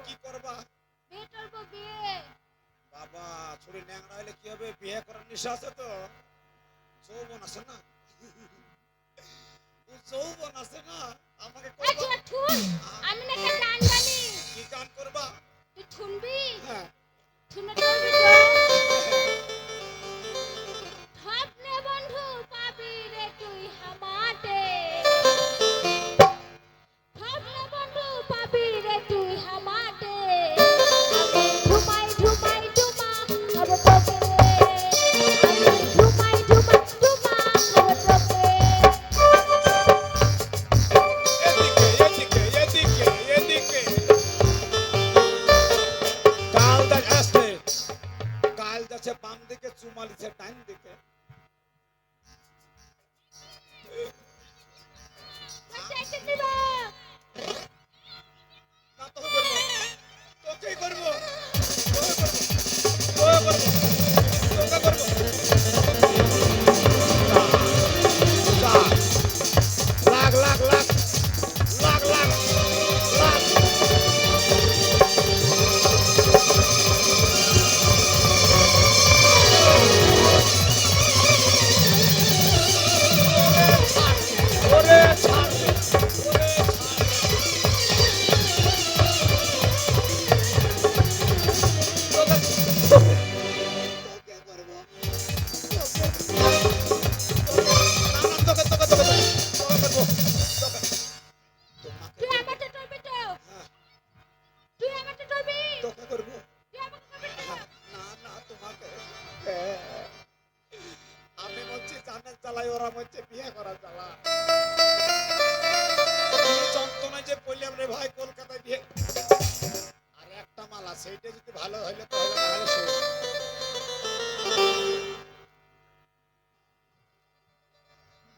কি করবা? বাবা ছুরি ন্যাংরা হলে কি হবে? বিয়ে করার নেশা আছে তো, যৌবন আছে না, যৌবন আছে না, আমাকে আমি নাকি গান জানি। কি গান করবা? তুই শুনবি? হ্যাঁ শুনে করবি তো? স্বপ্নে বন্ধু পাবি রে তুই হামাতে, স্বপ্নে বন্ধু পাবি রে তুই হামাতে, ঝুমাই ঝুমাই ঝুমা হব তোকে রে, আমি ঝুমাই ঝুমা ঝুমা হব তোকে। এদিকে এদিকে এদিকে এদিকে কাল দেখ আসছে, কাল যাচ্ছে বাম দিকে, চুমালিছে ডান দিকে। চাইতে দিব না তো করবো, তোকেই করবো, তোকে করবো, তোকে করবো, লাখ লাখ লাখ লাখ লাখ লাখ। ওরে ছাড় দে, ওরে ছাড় দে। তোকে করবো, তোকে তোকে তোকে তোকে তোকে করবো, তোকে তুই আমাকে করবি তো? হ্যাঁ তুই আমাকে করবি? তোকে করবো, তুই আমাকে করবি তো? না না তোমাকে। হ্যাঁ, আমি বলছি জানের জ্বালাই, ওরা বলছে বিয়ে করা জ্বালা। যন্ত্রণায় যে পড়লাম রে ভাই, কলকাতায় বিয়ে। আর একটা মালা, সেইটা যদি ভালো হইলে তো হলো, না হলে শোন।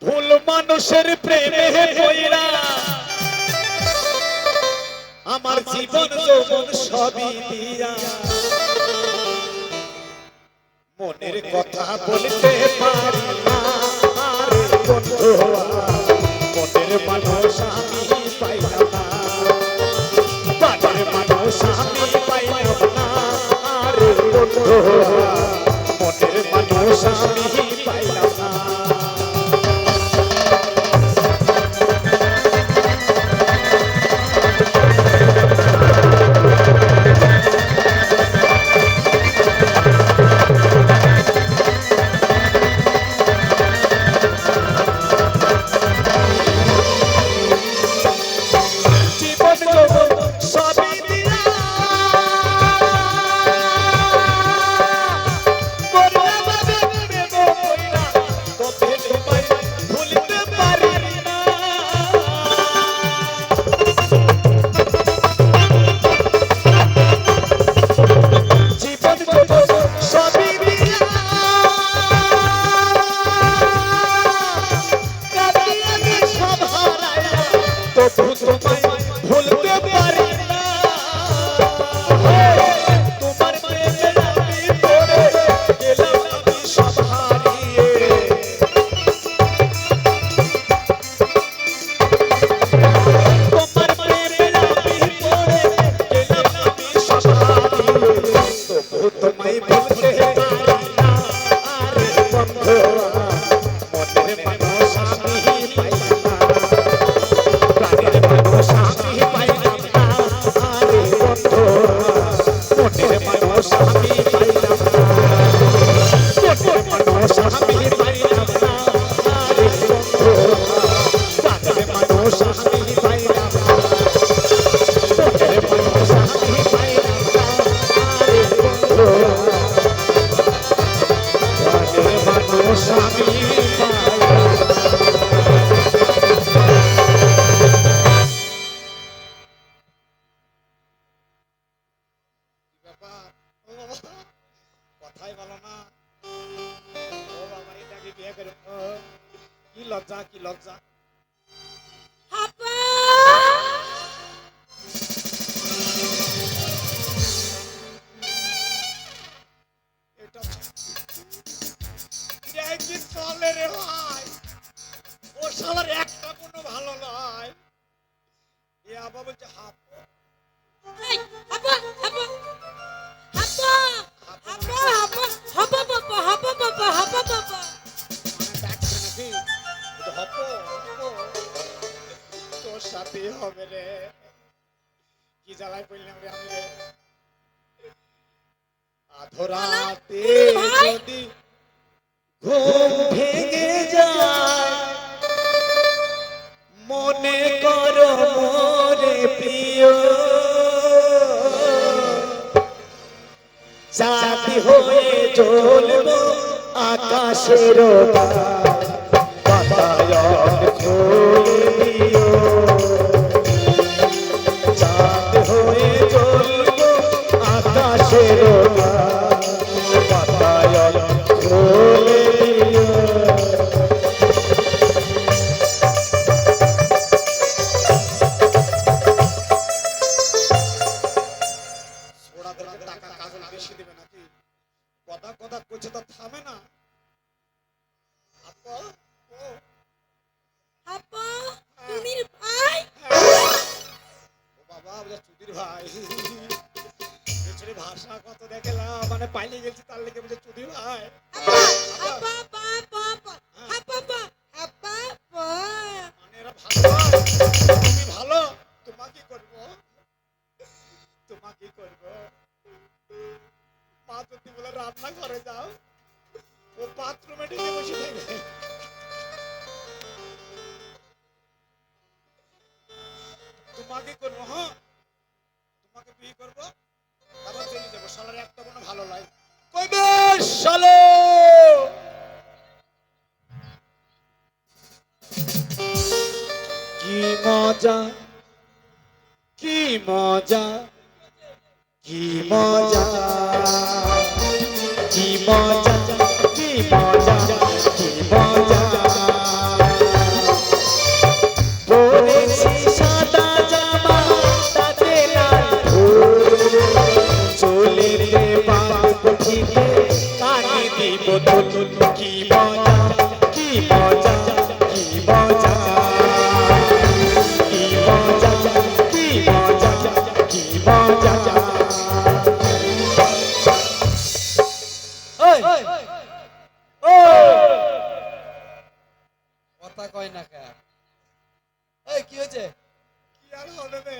ভুল মানুষের প্রেমে পইরা আমার জীবন যৌবন সবই দিয়া, মনের কথা বলতে পারি না রে বন্ধু, মনের মানুষ আমি পাইলাম না, মনের মানুষ আমি পাইলাম না রে বন্ধু, মনের মানুষ আমি পাইলাম না। জীবন যৌবন সবই দিয়া করলাম প্রেম কইরা, তবে তোমায় ভুলতে পারি না। জীবন যৌবন সবই দিয়া কাটিয়ে সব হারাইয়া, তবু তোমায় ভুলতে পারি না। তোমার প্রেমে আমি পড়ে গেলাম, আমি সব হারিয়ে। তোমার প্রেমে আমি পড়ে গেলাম, আমি সব হারিয়ে, তবু তোমায় ভুলতে পারি না রে বন্ধু, মনের মানুষ আমি পাইলাম না, প্রাণের মানুষ আমি পাইলাম না রে বন্ধু, মনের মানুষ আমি পাইলাম না, মনের মানুষ আমি পাইলাম না রে বন্ধু, প্রাণের মানুষ আমি পাইলাম না, মনের মানুষ আমি পাইলাম না রে বন্ধু, প্রাণের মানুষ আমি পাইলাম না। ব্যাপার, ও বাবা, কথাই বলো না, ও বাবা, এটাকে বিয়ে করে, কি লজ্জা, কি লজ্জা। আপা আব্বা বলছে হাপো। এই, হাপা, হাপা, হাপা, হাপা, হাপা, হাপা বাবা, হাপা বাবা, হাপা বাবা। মানে ডাকছে নাকি? বলছে, হপো, হপো। তোর সাথেই হবে রে। কি জ্বালায় পড়লাম রে আমি রে। আধরাতে ভাই। যদি ঘুম ভেঙে যায় মনে করো মোরে প্রিয় চাঁদ হয়ে জ্বলবো আকাশের বাতায়ন খুলে দিও চাঁদ হয়ে জ্বলবো আকাশের বাতায়ন খুলে দিও ছোড়াদেরকে টাকা কাজল বেশি দেবে নাকি? কথা কথা করছে তো থামে না। আপা, ও, হাপা, টুনির ভাই। ও বাবা, বলে চুদির ভাই। পেছনে ভাষা কত দেখলাম, মানে পাইলে গেছি তার লেগে বলে চুদির ভাই। হাপা, হাপা, হাপা, হাপা, হাপা, হাপা, হাপা। মানে এরা ভালো হয়। তুমি ভালো, তোমাকে করবো, তোমাকে করবো। মা যদি বলে রান্না ঘরে যাও, ও বাথরুমে ঢেকে বসে থাকবে। তোমাকে করবো, হ্যাঁ তোমাকে বিয়ে করবো, তারপর চলে যাবো। শালার একটা কোনো ভালো লাগে কইবে শালো। কি মজা, কি মজা, কি মজা, কি মজা, কি মজা, কি মজা। পরেছি সাদা জামা তাতে লাল ফুল চলে রে বাপ ঠিকে কানে দিব দুল। কি মজা, কি মজা, কি মজা, কি মজা, কি মজা, কি মজা। ওই কথা কয় না কে? এই কি হয়েছে? কি আর হবে রে?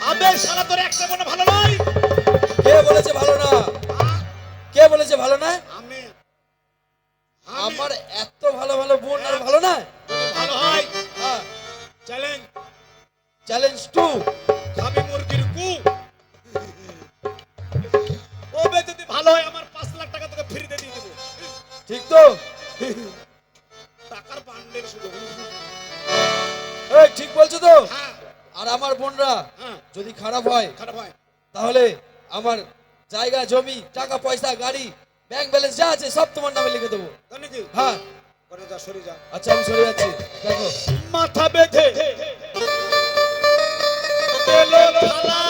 আবে শালা তোর একটা কোনো ভালো নয়। কে বলেছে ভালো না? কে বলেছে ভালো না? আমি আমার এত ভালো ভালো বোন আর ভালো না? যদি ভালো হয় হ্যাঁ, চ্যালেঞ্জ, চ্যালেঞ্জ টু। খাবি মুরগির কু। ওবে যদি ভালো হয় আমার 5 লাখ টাকা তোকে ফ্রিতে দিয়ে দেবো। ঠিক তো? টাকার বান্ডেল শুধু। এই ঠিক বলছো তো? হ্যাঁ আর আমার বোনরা হ্যাঁ, যদি খারাপ হয় খারাপ হয় তাহলে আমার জায়গা জমি টাকা পয়সা গাড়ি ব্যাংক ব্যালেন্স যা আছে সব তোমার নামে লিখে দেবো। তাই নাকি? হ্যাঁ, করে যা, সরে যা। আচ্ছা আমি সরে যাচ্ছি। দেখো মাথা বেঁধে তেলো থালা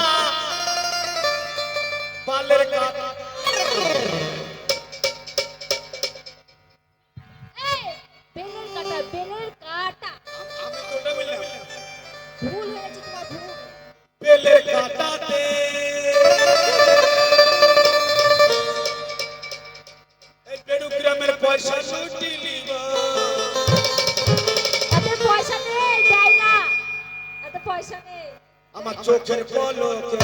বালের কাটা। এই, বেলের কাটা, বেলের কাটা। আমি তো ওটা বললাম ভুল হয়েছে তোমার, ভুল। বেলের কাটাতে এই বেড়ুগ্রামের পয়সা লুটিলি গো। এত পয়সা নেই, দেয় না। এত পয়সা নেই। আমার চোখের পলকে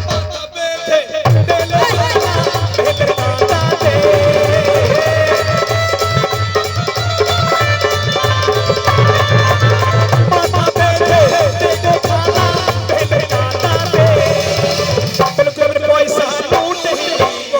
মাথা বেঁধে তেলো থালা বেলের কাটাতে মাথা বেঁধে তেলো থালা বেলের কাটাতে বেলুগ্রামের পয়সা লুটে নিব।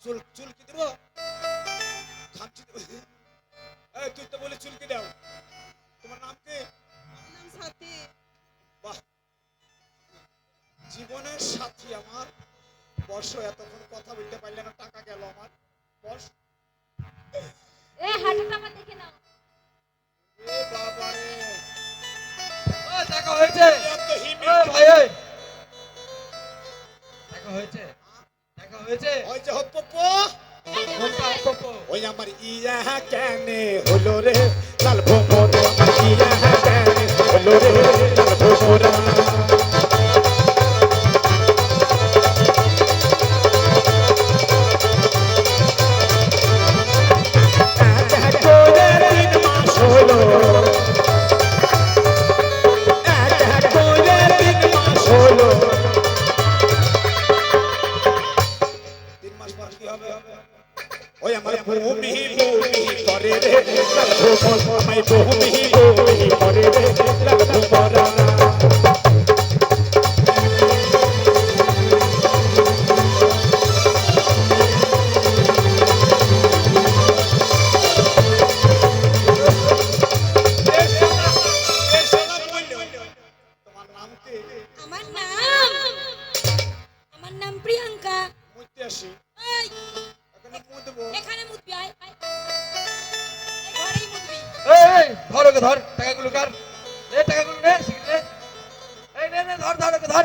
চুল চুল কি দেব খামচি দেব এই তুই তো বলে চুল কি দাও তোমার নাম কি নাম সাথী। বাহ জীবনের সাথী আমার বর্ষ এতক্ষণ কথা বলতে পারলে না টাকা গেল আমার বর্ষ এ হাঁটাটা আমার দেখে নাও। এ বাবা রে ও, দেখা হয়েছে এত হিমি ও ভাই ওই। দেখা হয়েছে দেখা হয়েছে হয়েছে হপ্পপ কোনটা পপো? ওই আমার ইয়া কেনে হলো রে লাল ভোমর আমার ইয়া কেনে হলো রে লাল ভোমর ওই আমার ভূমি ভূমি করে রে লাল ভোমর আমার ভূমি ভূমি করে রে লাল ভোমর তোমার নাম কি আমার নাম আমার নাম প্রিয়াঙ্কা। মুইতে আসি এই, এখানে মুই দেবো এখানে মুতবি আয় আয়। এই ঘরেই মুতবি। এই ধর ওকে ধর টাকাগুলো কার নে টাকাগুলো নে শিখলে এই নে নে ধর ধর ওকে ধর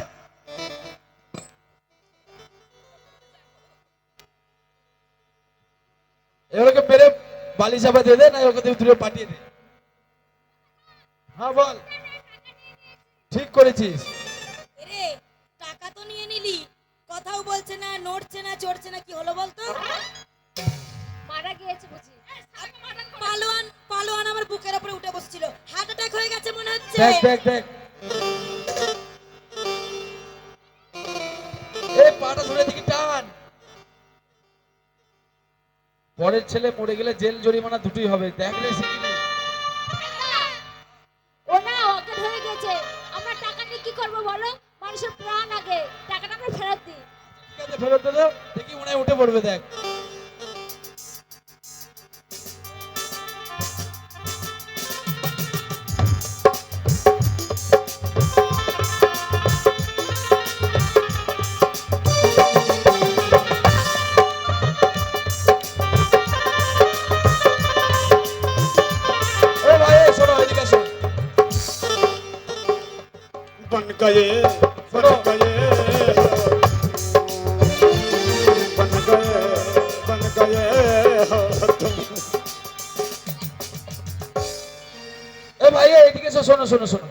এগুলোকে মেরে বালি চাপা দিয়ে দে না ওকে তুই দূরে পাঠিয়ে দে হ্যাঁ বল ঠিক করেছিস রে টাকা তো নিয়ে নিলি, কথাও বলছে না, নড়ছে না, চড়ছে না, কি হলো বলতো? মারা গিয়েছে বুঝি। পালোয়ান পালোয়ান আমার বুকের উপরে উঠে বসছিল, হার্ট অ্যাটাক হয়ে গেছে মনে হচ্ছে। দেখ দেখ দেখ এই পাটা ধরে দিকে টান পরের ছেলে মরে গেলে জেল জরিমানা দুটোই হবে দেখলে শিখিনি ও না অজ্ঞান হয়ে গেছে। আমরা টাকা নিয়ে কি করবো বলো? মানুষের প্রাণ আগে, টাকাটা আমরা ফেরত দিই। ঠিক আছে ফেরত দে দাও দেখি মনে হয় উঠে পড়বে দেখ ও ভাই এই শোনো এদিকে আসো बन गए बन गए बन गए बन गए हो तुम এ ভাই এদিকে এসো শোনো শোনো শোনো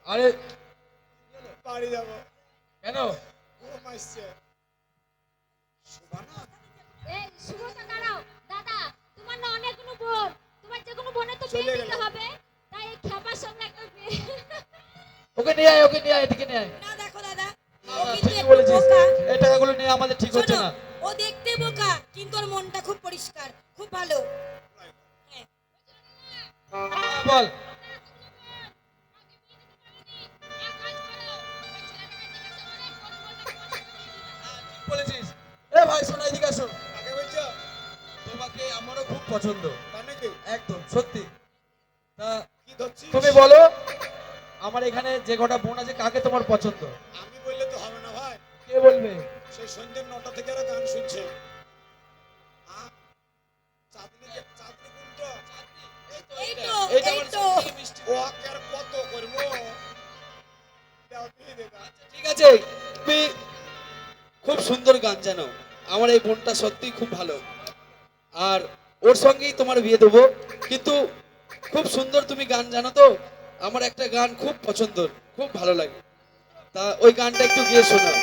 আরে বাড়ি যাব কেন ঘুম আসছে সুবানা এই শুভটা দাঁড়াও। দাদা, তোমার না অনেকগুলো বোন, তোমার যে কোনো বোনের তো বিয়ে চলে দিতে গেল। হবে। তাই এই খেপার সঙ্গে একটা বিয়ে। ওকে নিয়ে আয় ওকে নিয়ে আয় এদিকে নিয়ে আয় না দেখো দাদা, না, ও না, কিন্তু ঠিকই একটু বলেছিস বোকা। এই টাকাগুলো নিয়ে আমাদের ঠিক হচ্ছে শোনো, না ও দেখতে বোকা কিন্তু ওর মনটা খুব পরিষ্কার, খুব ভালো। হ্যাঁ। হ্যাঁ, বল ঠিক বলেছিস এ ভাই শোনো এদিকে আসো আগে বলছো তোমাকে আমারও খুব পছন্দ তাই নাকি একদম সত্যি তা কি ধরছিস তুমি বলো আমার এখানে যে কটা বোন আছে কাকে তোমার পছন্দ আমি বললে তো হবে না ভাই কে বলবে সেই সন্ধ্যে 9টা থেকে আর গান শুনছে চাঁদনি চাঁদনি কোনটা এই তো এইটা এই আমার তো সত্যি মিষ্টি ও আর কত করবো দাও দিয়ে দে দাও। ঠিক আছে তুমি খুব সুন্দর গান জানো আমার এই বোনটা সত্যি খুব ভালো আর ওর সঙ্গেই তোমার বিয়ে দেবো কিন্তু খুব সুন্দর তুমি গান জানো তো আমার একটা গান খুব পছন্দ খুব ভালো লাগে তা ওই গানটা একটু গিয়ে শোনাও